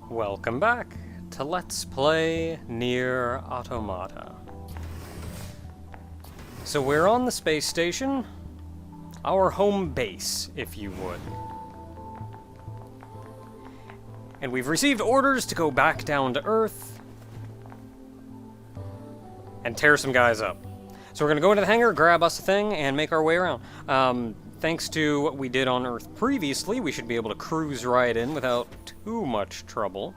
Welcome back to Let's Play Nier Automata. So we're on the space station, our home base, if you would. And we've received orders to go back down to Earth and tear some guys up. So we're going to go into the hangar, grab us a thing, and make our way around. Thanks to what we did on Earth previously, we should be able to cruise right in without too much trouble.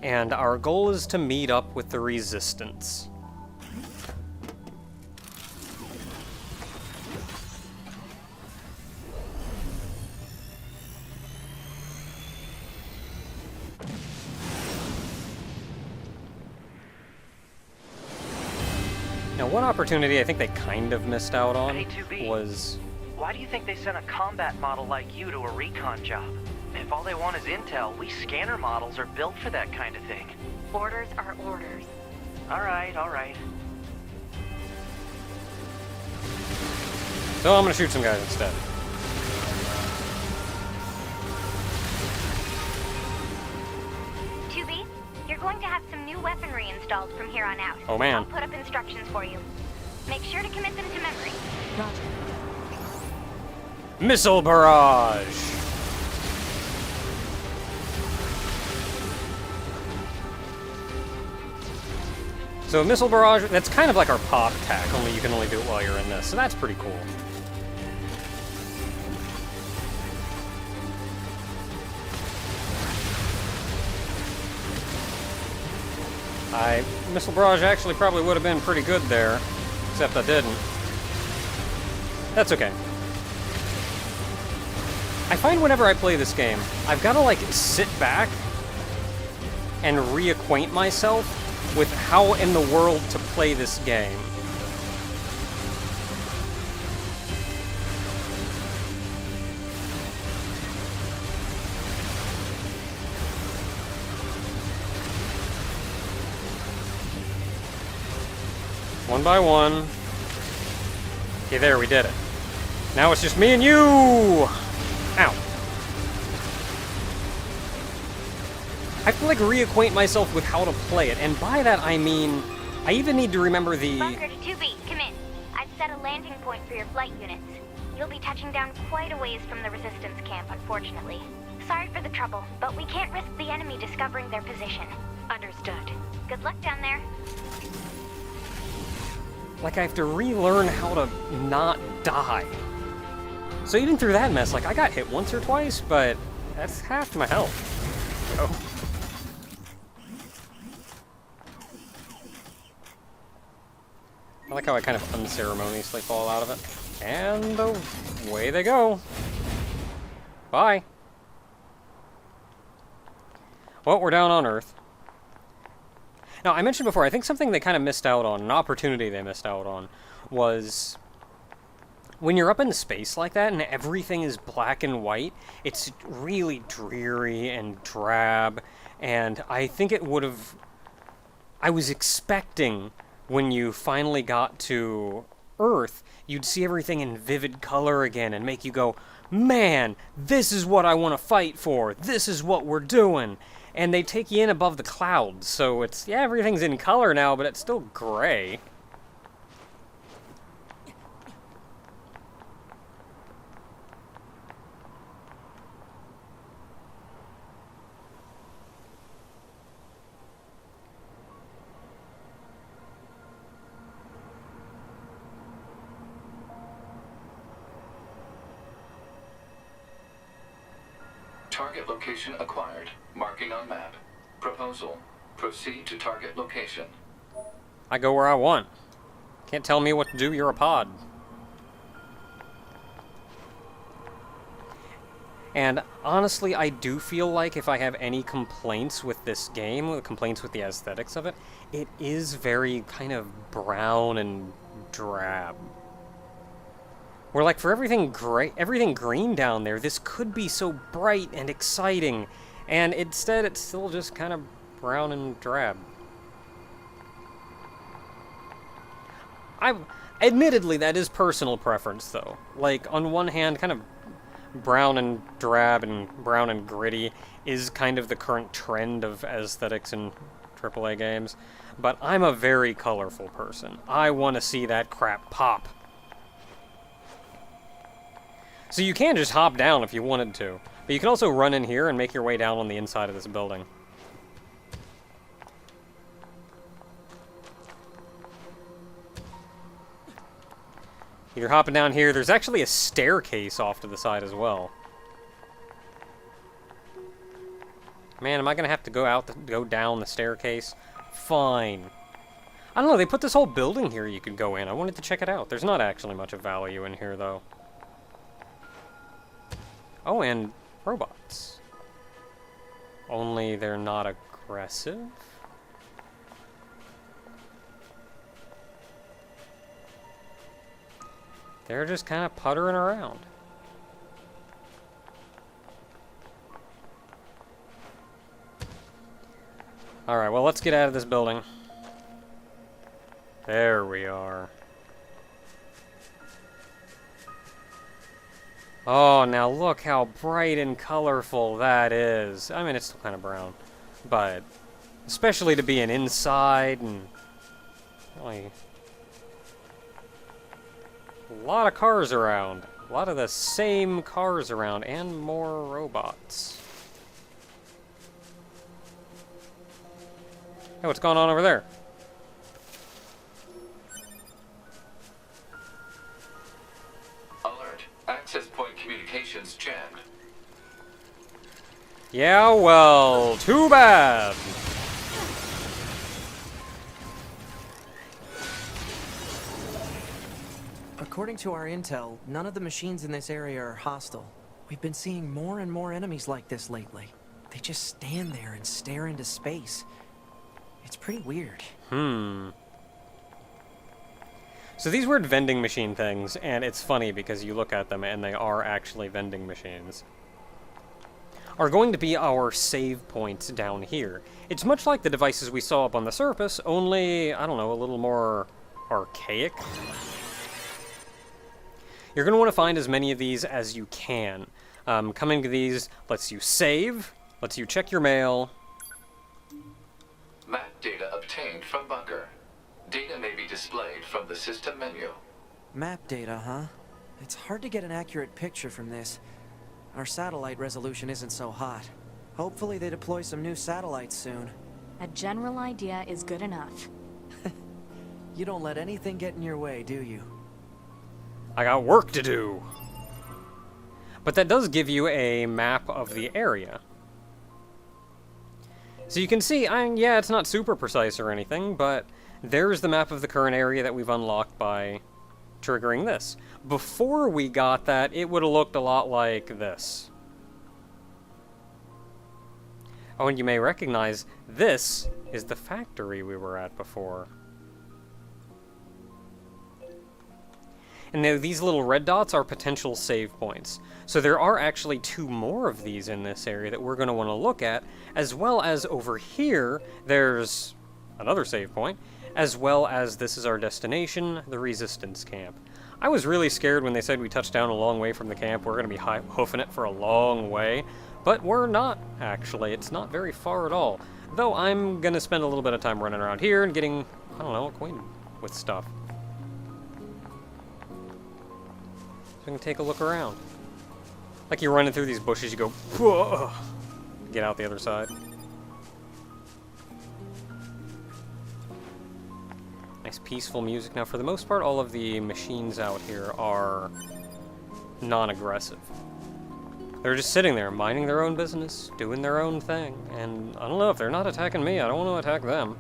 And our goal is to meet up with the Resistance. Now, one opportunity I think they kind of missed out on A.5 was... Why do you think they sent a combat model like you to a recon job? If all they want is intel, we scanner models are built for that kind of thing. Orders are orders. Alright, alright. So I'm gonna shoot some guys instead. You're going to have some new weaponry installed from here on out. Oh man. I'll put up instructions for you. Make sure to commit them to memory. Roger. Missile barrage! So missile barrage, that's kind of like our pop tack, only you can only do it while you're in this, so that's pretty cool. Missile barrage actually probably would have been pretty good there, except I didn't. That's okay. I find whenever I play this game, I've got to like sit back and reacquaint myself with how in the world to play this game. One by one. Okay, there, we did it. Now it's just me and you! Ow. I have to, like, reacquaint myself with how to play it, and by that I mean, I even need to remember the... Bunker to 2B, come in. I've set a landing point for your flight units. You'll be touching down quite a ways from the Resistance camp, unfortunately. Sorry for the trouble, but we can't risk the enemy discovering their position. Understood. Good luck down there. Like, I have to relearn how to not die. So even through that mess, like, I got hit once or twice, but that's half my health. So. I like how I kind of unceremoniously fall out of it. And away they go. Bye. Well, we're down on Earth. Now, I mentioned before, I think something they kind of missed out on, an opportunity they missed out on, was when you're up in space like that and everything is black and white, it's really dreary and drab, and I think it would have... I was expecting when you finally got to Earth, you'd see everything in vivid color again and make you go, man, this is what I want to fight for, this is what we're doing. And they take you in above the clouds, so it's, yeah, everything's in color now, but it's still gray. Target location acquired. Marking on map. Proposal. Proceed to target location. I go where I want. Can't tell me what to do, you're a pod. And honestly, I do feel like if I have any complaints with this game, complaints with the aesthetics of it, it is very kind of brown and drab. Where, like, for everything green down there, this could be so bright and exciting, and instead it's still just kind of brown and drab. Admittedly, that is personal preference, though. Like, on one hand, kind of brown and drab and brown and gritty is kind of the current trend of aesthetics in AAA games, but I'm a very colorful person. I want to see that crap pop. So you can just hop down if you wanted to, but you can also run in here and make your way down on the inside of this building. You're hopping down here. There's actually a staircase off to the side as well. Man, am I gonna have to go down the staircase? Fine. I don't know, they put this whole building here you could go in. I wanted to check it out. There's not actually much of value in here, though. Oh, and robots. Only they're not aggressive? They're just kind of puttering around. Alright, well, let's get out of this building. There we are. Oh, now look how bright and colorful that is. I mean, it's still kind of brown. But, especially to be an inside and... Really, a lot of cars around. A lot of the same cars around, and more robots. Hey, what's going on over there? Alert. Access point communications jammed. Yeah, well, too bad. According to our intel, none of the machines in this area are hostile. We've been seeing more and more enemies like this lately. They just stand there and stare into space. It's pretty weird. So these weird vending machine things, and it's funny because you look at them and they are actually vending machines, are going to be our save points down here. It's much like the devices we saw up on the surface, only, I don't know, a little more archaic. You're going to want to find as many of these as you can. Coming to these lets you save, lets you check your mail. Map data obtained from bunker. Data may be displayed from the system menu. Map data, huh? It's hard to get an accurate picture from this. Our satellite resolution isn't so hot. Hopefully they deploy some new satellites soon. A general idea is good enough. You don't let anything get in your way, do you? I got work to do. But that does give you a map of the area. So you can see, yeah, it's not super precise or anything, but there's the map of the current area that we've unlocked by triggering this. Before we got that, it would have looked a lot like this. Oh, and you may recognize this is the factory we were at before. And now these little red dots are potential save points. So there are actually 2 more of these in this area that we're going to want to look at, as well as over here, there's another save point, as well as this is our destination, the Resistance Camp. I was really scared when they said we touched down a long way from the camp. We're going to be hoofing it for a long way, but we're not, actually. It's not very far at all. Though I'm going to spend a little bit of time running around here and getting, I don't know, acquainted with stuff. So we can take a look around. Like you're running through these bushes, you go, whoa, get out the other side. Nice peaceful music. Now, for the most part, all of the machines out here are non-aggressive. They're just sitting there, minding their own business, doing their own thing. And I don't know, if they're not attacking me, I don't want to attack them.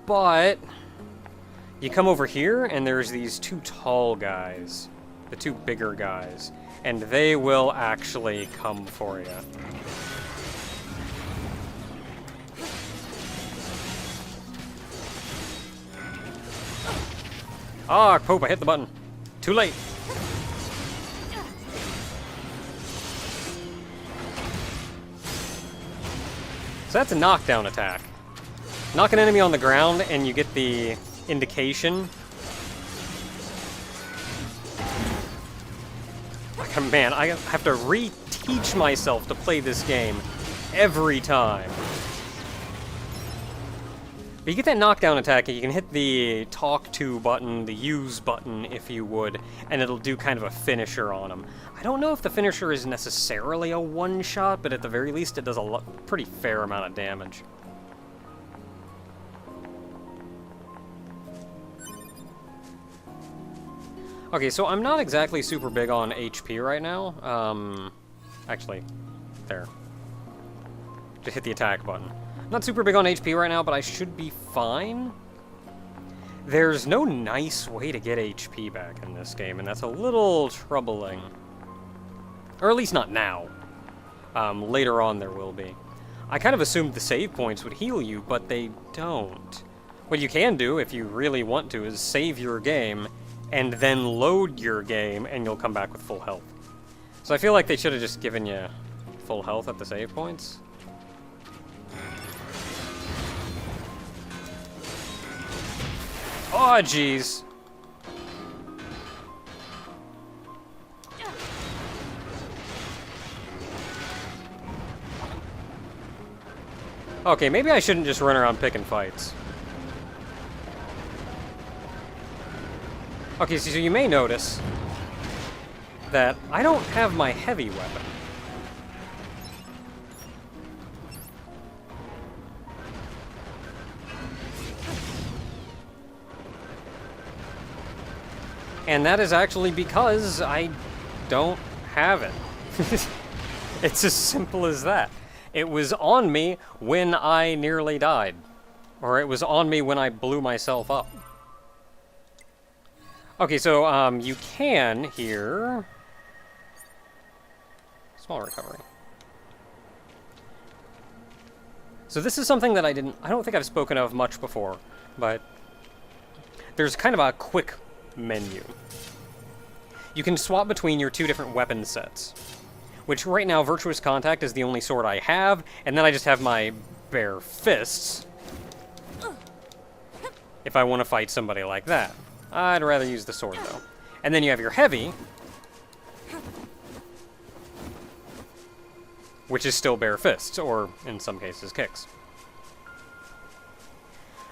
But you come over here, and there's these 2 tall guys. The 2 bigger guys. And they will actually come for you. Ah, poop, I hit the button. Too late. So that's a knockdown attack. Knock an enemy on the ground and you get the indication. Man, I have to reteach myself to play this game every time. But you get that knockdown attack, and you can hit the talk to button, the use button, if you would, and it'll do kind of a finisher on them. I don't know if the finisher is necessarily a one-shot, but at the very least it does a pretty fair amount of damage. Okay, so I'm not exactly super big on HP right now. Actually, there. Just hit the attack button. Not super big on HP right now, but I should be fine. There's no nice way to get HP back in this game, and that's a little troubling. Or at least not now. Later on there will be. I kind of assumed the save points would heal you, but they don't. What you can do, if you really want to, is save your game, and then load your game, and you'll come back with full health. So I feel like they should have just given you full health at the save points. Oh, jeez. Okay, maybe I shouldn't just run around picking fights. Okay, so you may notice that I don't have my heavy weapon. And that is actually because I don't have it. It's as simple as that. It was on me when I nearly died. Or it was on me when I blew myself up. Okay, so, you can here... Small recovery. So this is something that I don't think I've spoken of much before, but there's kind of a quick menu. You can swap between your two different weapon sets, which right now Virtuous Contact is the only sword I have, and then I just have my bare fists if I want to fight somebody like that. I'd rather use the sword though. And then you have your heavy, which is still bare fists, or in some cases kicks.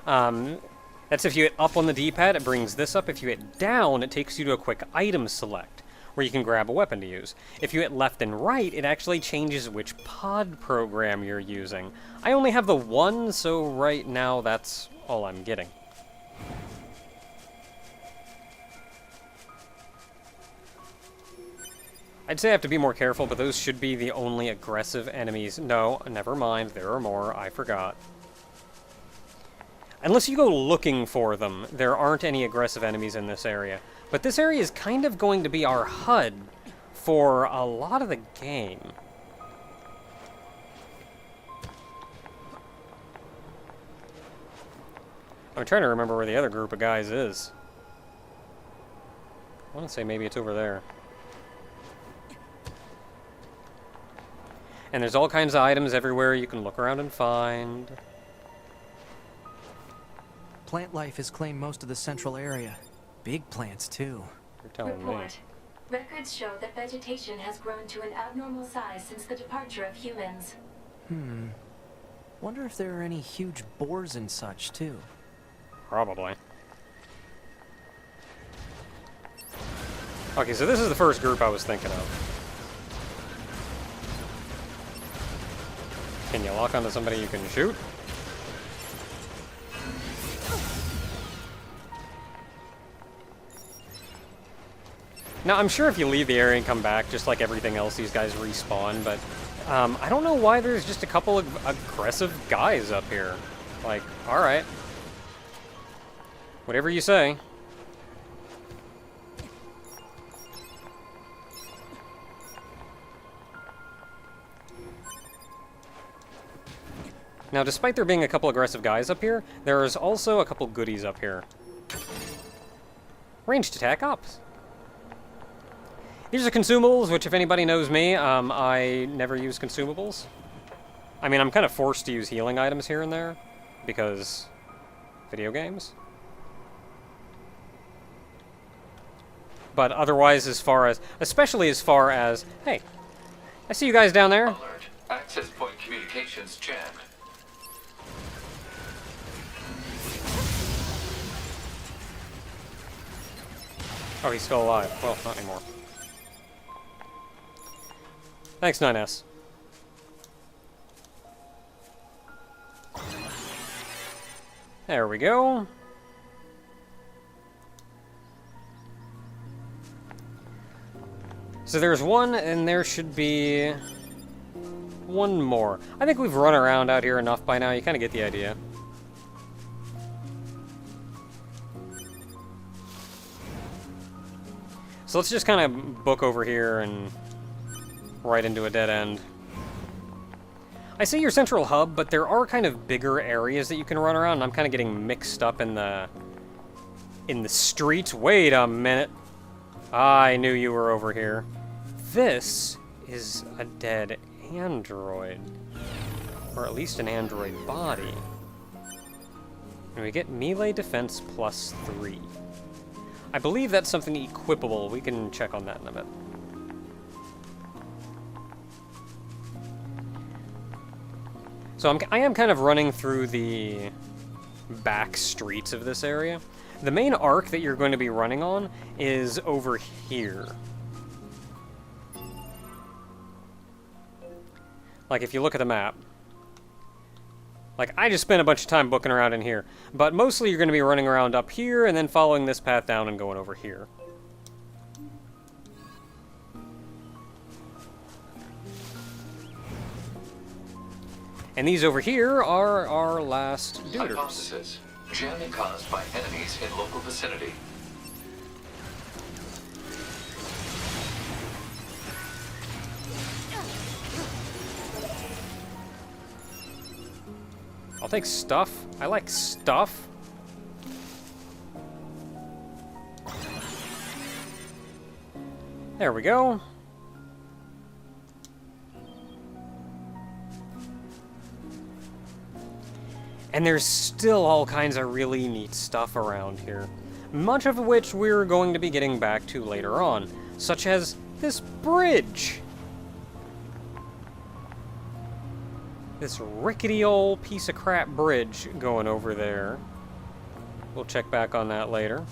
That's if you hit up on the D-pad, it brings this up. If you hit down, it takes you to a quick item select, where you can grab a weapon to use. If you hit left and right, it actually changes which pod program you're using. I only have the one, so right now that's all I'm getting. I'd say I have to be more careful, but those should be the only aggressive enemies. No, never mind, there are more, I forgot. Unless you go looking for them, there aren't any aggressive enemies in this area. But this area is kind of going to be our HUD for a lot of the game. I'm trying to remember where the other group of guys is. I want to say maybe it's over there. And there's all kinds of items everywhere you can look around and find. Plant life has claimed most of the central area. Big plants, too. You're telling me. Report. Records show that vegetation has grown to an abnormal size since the departure of humans. Wonder if there are any huge boars and such, too. Probably. Okay, so this is the first group I was thinking of. Can you lock onto somebody you can shoot? Now, I'm sure if you leave the area and come back, just like everything else, these guys respawn, but I don't know why there's just a couple of aggressive guys up here. Like, alright. Whatever you say. Now, despite there being a couple aggressive guys up here, there is also a couple goodies up here. Ranged attack ops. These are consumables, which if anybody knows me, I never use consumables. I mean, I'm kind of forced to use healing items here and there, because video games. But otherwise, especially as far as, hey, I see you guys down there. Alert. Access point communications jammed. Oh, he's still alive. Well, not anymore. Thanks, 9S. There we go. So there's one, and there should be one more. I think we've run around out here enough by now. You kind of get the idea. So let's just kind of book over here and right into a dead end. I say your central hub, but there are kind of bigger areas that you can run around, and I'm kind of getting mixed up in the streets. Wait a minute. I knew you were over here. This is a dead android. Or at least an android body. And we get melee defense +3. I believe that's something equipable. We can check on that in a bit. So I am kind of running through the back streets of this area. The main arc that you're going to be running on is over here. Like, if you look at the map. Like, I just spent a bunch of time booking around in here. But mostly you're going to be running around up here and then following this path down and going over here. And these over here are our last duders. Hypothesis. Jamming caused by enemies in local vicinity. I'll take stuff. I like stuff. There we go. And there's still all kinds of really neat stuff around here. Much of which we're going to be getting back to later on. Such as this bridge. This rickety old piece of crap bridge going over there. We'll check back on that later.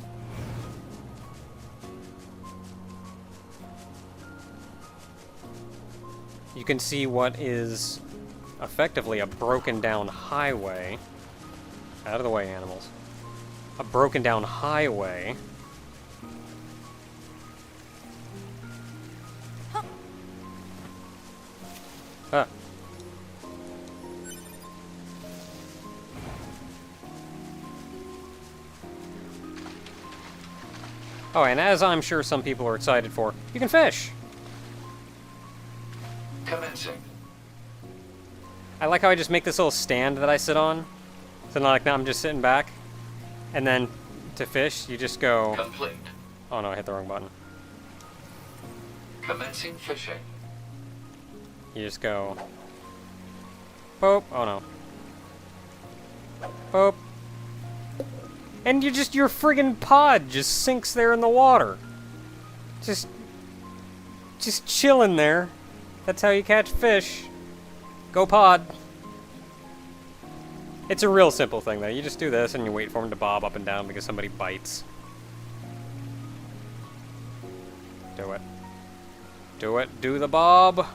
You can see what is effectively a broken down highway. Out of the way, animals. A broken down highway. Ah. Oh, and as I'm sure some people are excited for, you can fish! Commencing. I like how I just make this little stand that I sit on. So not like now I'm just sitting back. And then to fish, you just go... Complete. Oh no, I hit the wrong button. Commencing fishing. You just go... Boop. Oh no. Boop. And your friggin' pod just sinks there in the water. Just chilling there. That's how you catch fish. Go pod. It's a real simple thing though. You just do this and you wait for them to bob up and down because somebody bites. Do it. Do it. Do the bob.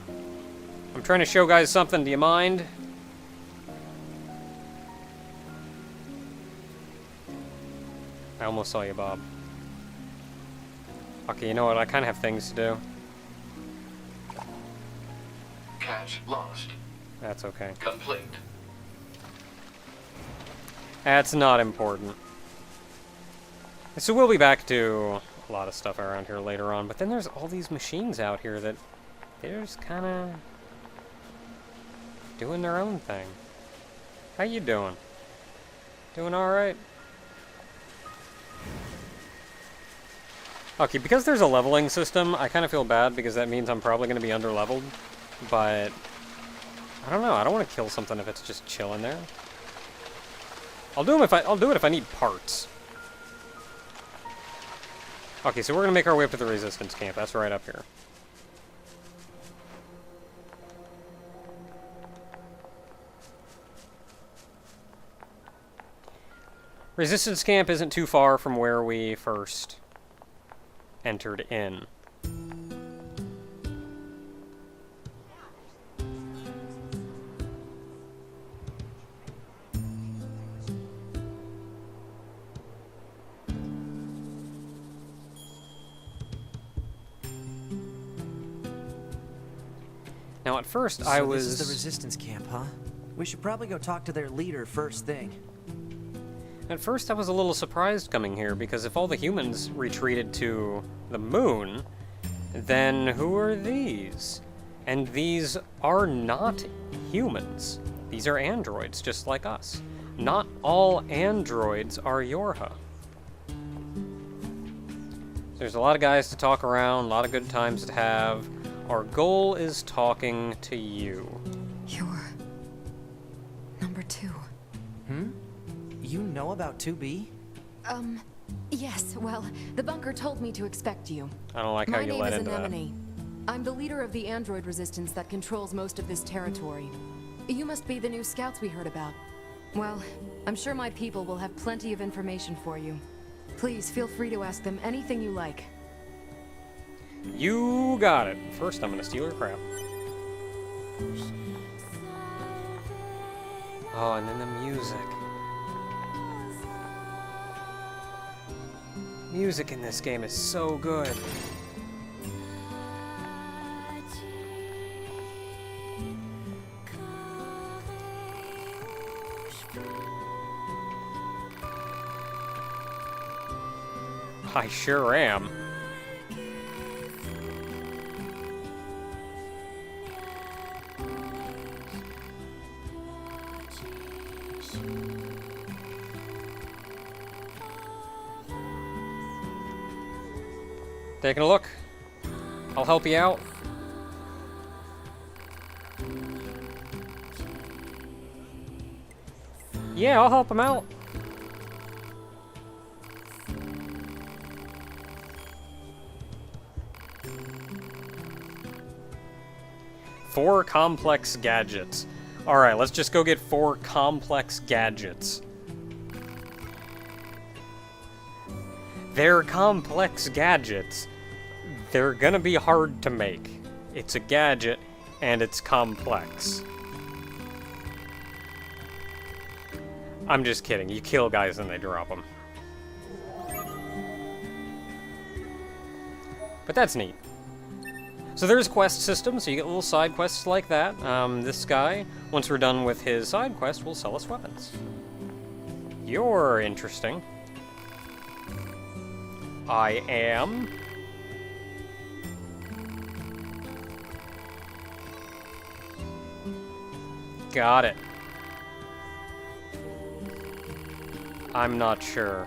I'm trying to show guys something. Do you mind? I almost saw you, Bob. Okay, you know what? I kind of have things to do. Catch lost. That's okay. Complete. That's not important. So we'll be back to a lot of stuff around here later on, but then there's all these machines out here that they're just kind of doing their own thing. How you doing? Doing all right? Okay, because there's a leveling system, I kind of feel bad because that means I'm probably going to be under-leveled, but I don't know. I don't want to kill something if it's just chilling there. I'll do it if I need parts. Okay, so we're gonna make our way up to the resistance camp. That's right up here. Resistance camp isn't too far from where we first entered in. Now, at first, I was... This is the resistance camp, huh? We should probably go talk to their leader first thing. At first, I was a little surprised coming here, because if all the humans retreated to the moon, then who are these? And these are not humans. These are androids, just like us. Not all androids are Yorha. There's a lot of guys to talk around, a lot of good times to have. Our goal is talking to you. You're... number 2. You know about 2B? Yes, well, the bunker told me to expect you. I don't like how you led into that. My name is Anemone. I'm the leader of the android resistance that controls most of this territory. You must be the new scouts we heard about. Well, I'm sure my people will have plenty of information for you. Please feel free to ask them anything you like. You got it. First, I'm gonna steal your crap. Oh, and then the music. Music in this game is so good. I sure am. Taking a look. I'll help you out. Yeah, I'll help him out. Four complex gadgets. Alright, let's just go get 4 complex gadgets. They're complex gadgets. They're gonna be hard to make. It's a gadget, and it's complex. I'm just kidding. You kill guys and they drop them. But that's neat. So there's quest system, so you get little side quests like that. This guy, once we're done with his side quest, will sell us weapons. You're interesting. I am. Got it. I'm not sure.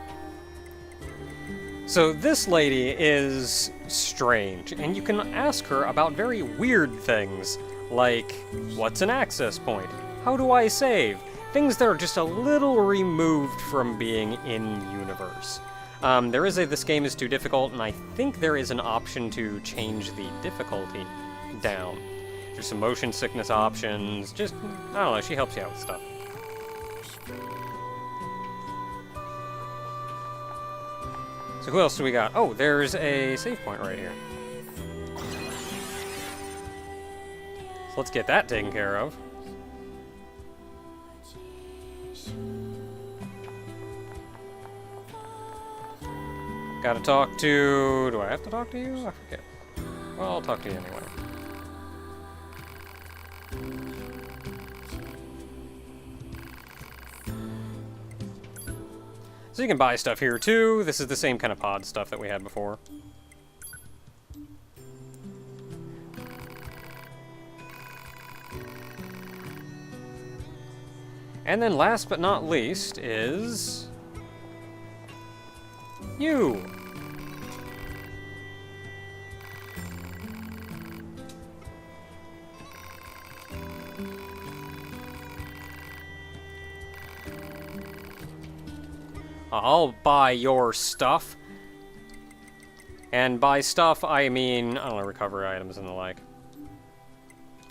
So this lady is strange, and you can ask her about very weird things, like, what's an access point? How do I save? Things that are just a little removed from being in-universe. This game is too difficult, and I think there is an option to change the difficulty down. There's some motion sickness options, just, I don't know, she helps you out with stuff. So who else do we got? Oh, there's a save point right here. So let's get that taken care of. Gotta talk to... Do I have to talk to you? I forget. Well, I'll talk to you anyway. So you can buy stuff here too. This is the same kind of pod stuff that we had before. And then last but not least is... you! I'll buy your stuff. And by stuff, I mean, I don't know, recovery items and the like. You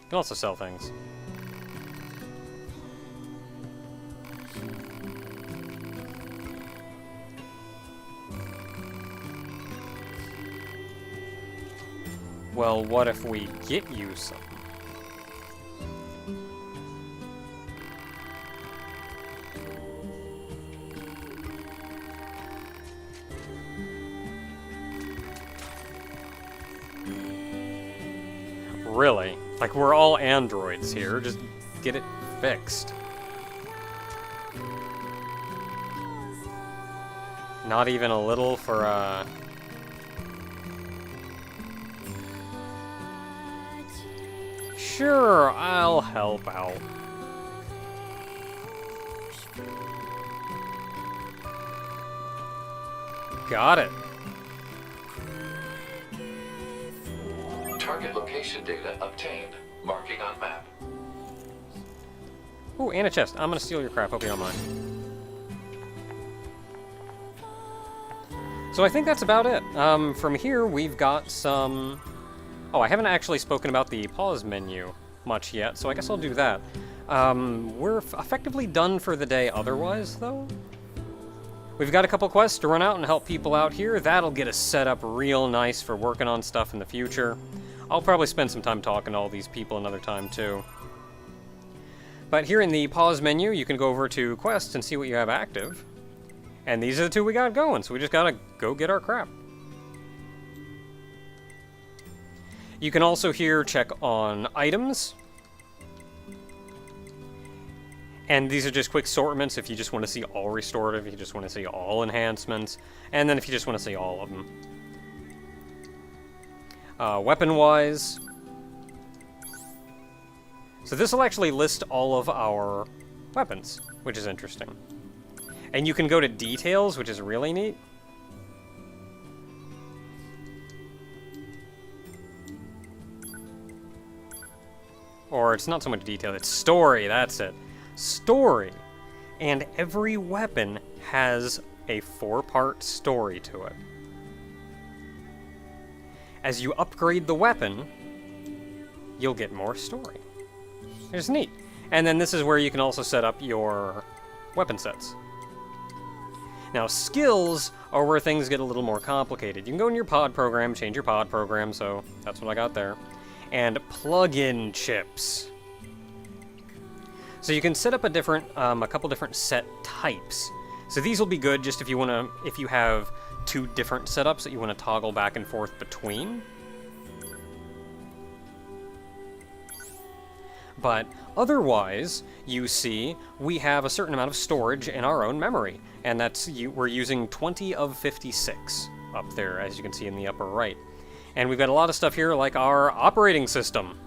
can also sell things. Well, what if we get you some? Really? Like, we're all androids here. Just get it fixed. Not even a little for, Sure, I'll help out. Got it. Target location data obtained. Marking on map. Ooh, and a chest. I'm gonna steal your crap. Hope you don't mind. So I think that's about it. From here, we've got some... Oh, I haven't actually spoken about the pause menu much yet, so I guess I'll do that. We're effectively done for the day otherwise, though. We've got a couple quests to run out and help people out here. That'll get us set up real nice for working on stuff in the future. I'll probably spend some time talking to all these people another time, too. But here in the pause menu, you can go over to quests and see what you have active. And these are the two we got going, so we just gotta go get our crap. You can also here check on items. And these are just quick sortments if you just want to see all restorative, if you just want to see all enhancements, and then if you just want to see all of them. Weapon-wise. So this will actually list all of our weapons, which is interesting. And you can go to details, which is really neat. Or it's not so much detail, it's story, that's it. Story. And every weapon has a 4-part story to it. As you upgrade the weapon, you'll get more story. It's neat. And then this is where you can also set up your weapon sets. Now, skills are where things get a little more complicated. You can go in your pod program, change your pod program, so that's what I got there. And plug-in chips. So you can set up a couple different set types. So these will be good just if you have two different setups that you want to toggle back and forth between. But otherwise, you see, we have a certain amount of storage in our own memory, and we're using 20 of 56 up there, as you can see in the upper right. And we've got a lot of stuff here like our operating system.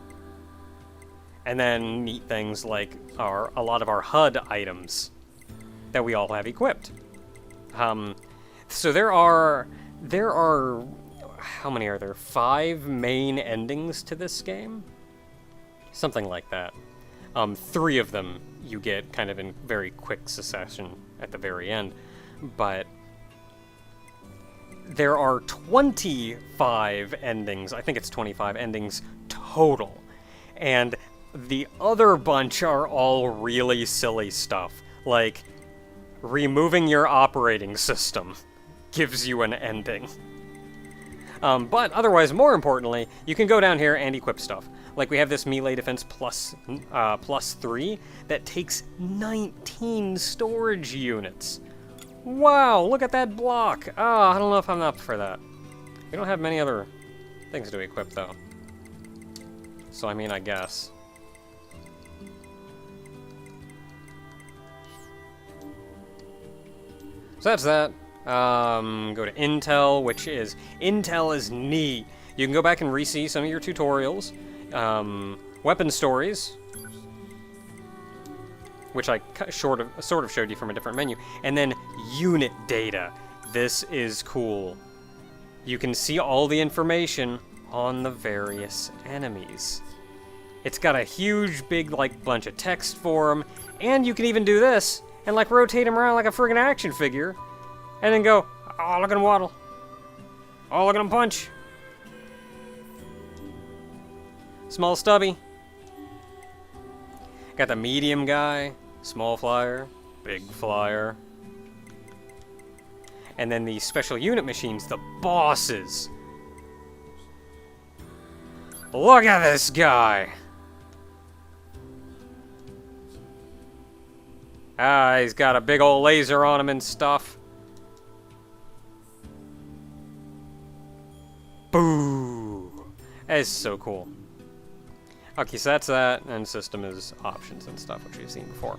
And then neat things like a lot of our HUD items that we all have equipped. So there are, how many are there? 5 main endings to this game? Something like that. 3 of them you get kind of in very quick succession at the very end. But there are 25 endings. I think it's 25 endings total. And the other bunch are all really silly stuff. Like, removing your operating system gives you an ending. But otherwise, more importantly, you can go down here and equip stuff. Like we have this melee defense plus 3 that takes 19 storage units. Wow, look at that block. Oh, I don't know if I'm up for that. We don't have many other things to equip, though. So, I mean, I guess. So that's that. Go to Intel, which is... Intel is neat. You can go back and re-see some of your tutorials. Weapon stories, which I sort of showed you from a different menu. And then unit data. This is cool. You can see all the information on the various enemies. It's got a huge, big, like, bunch of text for them. And you can even do this and, like, rotate them around like a friggin' action figure. And then go, oh, look at him waddle. Oh, look at him punch! Small stubby. Got the medium guy, small flyer, big flyer. And then the special unit machines, the bosses. Look at this guy! Ah, he's got a big old laser on him and stuff. Boo! That is so cool. Okay, so that's that, and system is options and stuff, which we've seen before.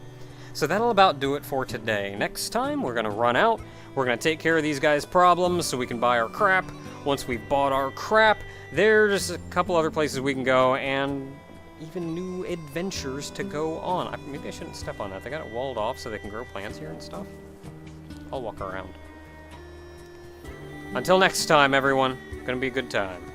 So that'll about do it for today. Next time, we're going to run out. We're going to take care of these guys' problems so we can buy our crap. Once we've bought our crap, there's a couple other places we can go, and even new adventures to go on. Maybe I shouldn't step on that. They got it walled off so they can grow plants here and stuff. I'll walk around. Until next time, everyone. Gonna be a good time.